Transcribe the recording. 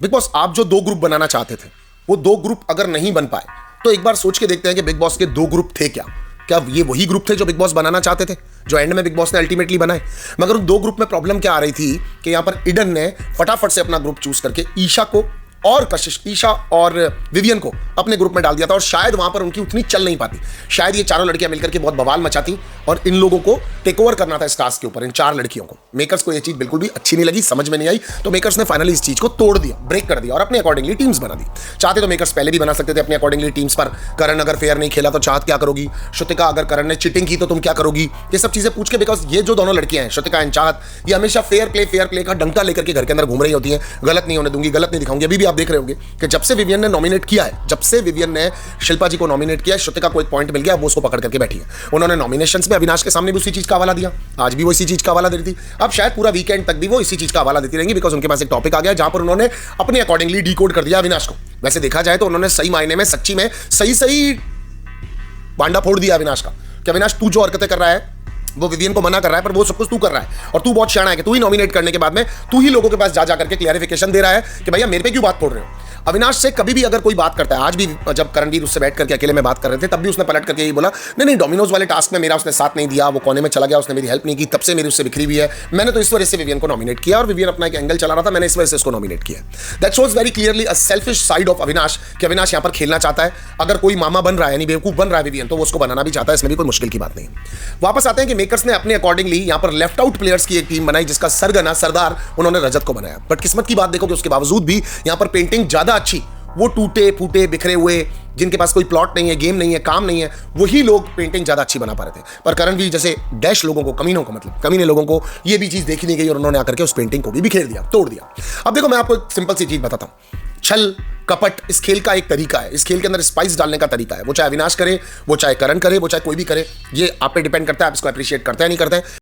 Big boss आप जो 2 group बनाना चाहते थे वो 2 ग्रुप अगर नहीं बन पाए तो एक बार सोच के देखते हैं कि बिग बॉस के 2 ग्रुप थे क्या। क्या ये वही ग्रुप थे जो बिग बॉस बनाना चाहते थे, जो एंड में बिग बॉस ने अल्टीमेटली बनाए। मगर उन 2 ग्रुप में प्रॉब्लम क्या आ रही थी कि यहां पर ईडन ने फटाफट से अपना ग्रुप चूज करके ईशा को और कशिश, ईशा और विवियन को अपने ग्रुप में डाल दिया था और शायद वहां पर उनकी उतनी चल नहीं पाती। शायद ये चारों लड़कियां मिलकर के बहुत बवाल मचाती और इन लोगों को टेक ओवर करना था इस टास्क के ऊपर, इन 4 लड़कियों को। मेकर्स को ये चीज बिल्कुल भी अच्छी नहीं लगी, समझ में नहीं आई, तो मेकर्स ने फाइनली इस चीज को तोड़ दिया, ब्रेक कर दिया और अपने अकॉर्डिंगली टीम्स बना दी। चाहते तो मेकर्स पहले भी बना सकते थे अपने अकॉर्डिंगली टीम्स पर। करण अगर फेयर नहीं खेला तो चाहत क्या करोगी, श्रुतिका अगर करण ने चीटिंग की तो तुम क्या करोगी, ये सब चीजें पूछ के। बिकॉज ये जो दोनों लड़कियां हैं श्रुतिका एंड चाहत, ये हमेशा फेयर प्ले का डंका लेकर के घर के अंदर घूम रही होती हैं। गलत नहीं होने दूंगी, गलत नहीं दिखाऊंगी। अभी भी आप देख रहे होंगे कि जब से विवियन ने नॉमिनेट किया है, जब से विवियन ने शिल्पा जी को नॉमिनेट किया है, श्रुतिका को एक पॉइंट मिल गया, वो उसको पकड़ करके बैठी है। उन्होंने नॉमिनेशंस में अविनाश के सामने भी उसी चीज का हवाला दिया, आज भी वो इसी चीज का हवाला दे रही थी, अब शायद पूरा वीकेंड तक भी वो इसी चीज का हवाला देती रहेंगी। बिकॉज उनके पास एक टॉपिक आ गया जहां पर उन्होंने अपने अकॉर्डिंगली डिकोड कर दिया अविनाश को। वैसे देखा जाए तो उन्होंने सही मायने में, सच्ची में सही बांडा फोड़ दिया अविनाश का कि अविनाश तू जो हरकतें कर रहा है वो विवियन को मना कर रहा है, पर वो सब कुछ तू कर रहा है और तू बहुत शाना है कि तू ही नॉमिनेट करने के बाद में तू ही लोगों के पास जा करके क्लैरिफिकेशन दे रहा है कि भैया मेरे पे क्यों बात फोड़ रहे हो। अविनाश से कभी भी अगर कोई बात करता है, आज भी जब करणवीर उससे बैठ करके अकेले में बात कर रहे थे तब भी उसने पलट करके यही बोला, नहीं डोमिनोज वाले टास्क में मेरा उसने साथ नहीं दिया, वो कोने में चला गया, उसने मेरी हेल्प नहीं की, तब से मेरी उससे बिखरी हुई है। मैंने तो इस वजह से विवियन को नॉमिनेट किया और विवियन अपना एक एंगल चला रहा था, मैंने इस वजह से उसको नॉमिनेट किया। That shows very clearly a selfish side of Avinash कि अविनाश यहाँ पर खेलना चाहता है। अगर कोई मामा बन रहा है, यानी बेवकूफ बन रहा है विवियन, तो वो उसको बनाना भी चाहता है, इसमें भी कोई मुश्किल की बात नहीं है। वापस आते हैं कि मेकर्स ने अपने अकॉर्डिंगली यहाँ पर लेफ्ट आउट प्लेयर्स की एक टीम बनाई जिसका सरगना सरदार उन्होंने रजत को बनाया। बट किस्मत की बात देखो कि उसके बावजूद भी यहाँ पर पेंटिंग ज्यादा अच्छी, वो टूटे फूटे बिखरे हुए जिनके पास कोई प्लॉट नहीं है, गेम नहीं है, काम नहीं है, वही लोग पेंटिंग ज्यादा अच्छी बना पा रहे थे। पर करणवीर जैसे डैश लोगों को, कमीनों को, मतलब कमीने लोगों को ये भी चीज देखी नहीं गई और उन्होंने आकर के उस पेंटिंग को भी बिखेर दिया, तोड़ दिया। अब देखो मैं आपको एक सिंपल सी चीज बताता हूं, छल कपट इस खेल का एक तरीका है, इस खेल के अंदर स्पाइस डालने का तरीका है। वो चाहे अविनाश करे, वो चाहे करण करे, वो चाहे कोई भी करे, ये आप पे डिपेंड करता है आप इसको अप्रिशिएट करते हैं नहीं करते हैं।